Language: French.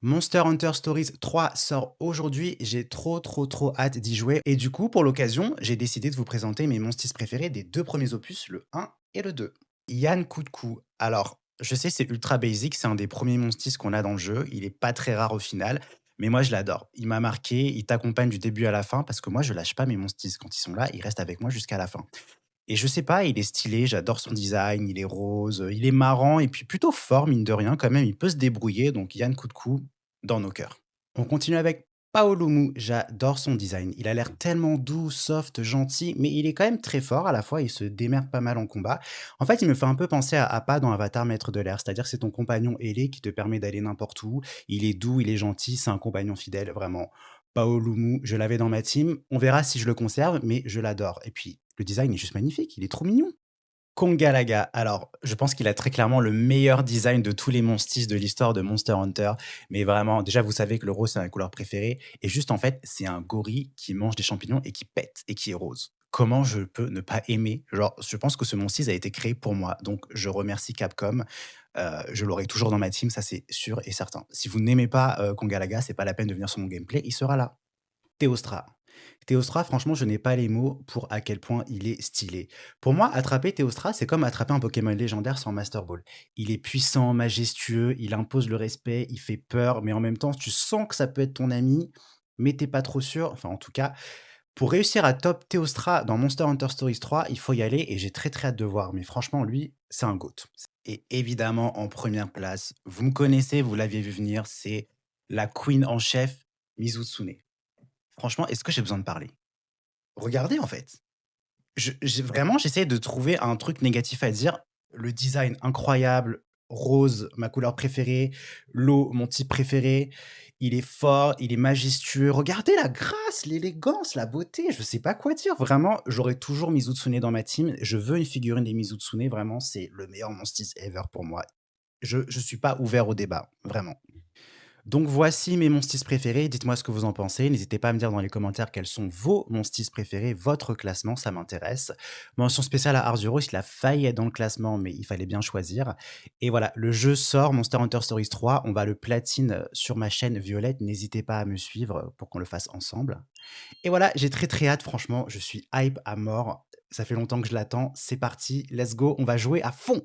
Monster Hunter Stories 3 sort aujourd'hui, j'ai trop, trop, trop hâte d'y jouer et du coup, pour l'occasion, j'ai décidé de vous présenter mes monstis préférés des 2 premiers opus, le 1 et le 2. Yann Koukou. Alors, je sais, c'est ultra basic, c'est un des premiers monstis qu'on a dans le jeu, il est pas très rare au final, mais moi je l'adore. Il m'a marqué, il t'accompagne du début à la fin parce que moi je lâche pas mes monstis. Quand ils sont là, ils restent avec moi jusqu'à la fin. Et je sais pas, il est stylé, j'adore son design, il est rose, il est marrant et puis plutôt fort mine de rien quand même, il peut se débrouiller donc Yann Koukou dans nos cœurs. On continue avec Paolumu, j'adore son design. Il a l'air tellement doux, soft, gentil, mais il est quand même très fort à la fois, il se démerde pas mal en combat. En fait, il me fait un peu penser à Appa dans Avatar Maître de l'air, c'est-à-dire que c'est ton compagnon ailé qui te permet d'aller n'importe où. Il est doux, il est gentil, c'est un compagnon fidèle, vraiment. Paolumu, je l'avais dans ma team. On verra si je le conserve, mais je l'adore. Et puis, le design est juste magnifique, il est trop mignon. Kongalaga, alors, je pense qu'il a très clairement le meilleur design de tous les monstis de l'histoire de Monster Hunter. Mais vraiment, déjà, vous savez que le rose, c'est ma couleur préférée. Et juste, en fait, c'est un gorille qui mange des champignons et qui pète et qui est rose. Comment je peux ne pas aimer? Genre, je pense que ce monstis a été créé pour moi. Donc, je remercie Capcom. Je l'aurai toujours dans ma team, ça c'est sûr et certain. Si vous n'aimez pas Kongalaga, c'est pas la peine de venir sur mon gameplay, il sera là. Théostra. Théostra, franchement, je n'ai pas les mots pour à quel point il est stylé. Pour moi, attraper Théostra, c'est comme attraper un Pokémon légendaire sans Master Ball. Il est puissant, majestueux, il impose le respect, il fait peur, mais en même temps, tu sens que ça peut être ton ami, mais t'es pas trop sûr. Enfin, en tout cas, pour réussir à top Théostra dans Monster Hunter Stories 3, il faut y aller et j'ai très très hâte de voir. Mais franchement, lui, c'est un GOAT. Et évidemment, en première place, vous me connaissez, vous l'aviez vu venir, c'est la queen en chef, Mizutsune. Franchement, est-ce que j'ai besoin de parler? Regardez, en fait. J'essaie de trouver un truc négatif à dire. Le design incroyable, rose, ma couleur préférée, l'eau, mon type préféré. Il est fort, il est majestueux. Regardez la grâce, l'élégance, la beauté, je sais pas quoi dire. Vraiment, j'aurais toujours Mizutsune dans ma team. Je veux une figurine des Mizutsune, vraiment, c'est le meilleur Monsters ever pour moi. Je suis pas ouvert au débat, vraiment. Donc voici mes monstis préférés, dites-moi ce que vous en pensez. N'hésitez pas à me dire dans les commentaires quels sont vos monstis préférés, votre classement, ça m'intéresse. Mention spéciale à Arzuros, il a failli être dans le classement, mais il fallait bien choisir. Et voilà, le jeu sort, Monster Hunter Stories 3, on va le platine sur ma chaîne Violette, n'hésitez pas à me suivre pour qu'on le fasse ensemble. Et voilà, j'ai très très hâte, franchement, je suis hype à mort. Ça fait longtemps que je l'attends, c'est parti, let's go, on va jouer à fond.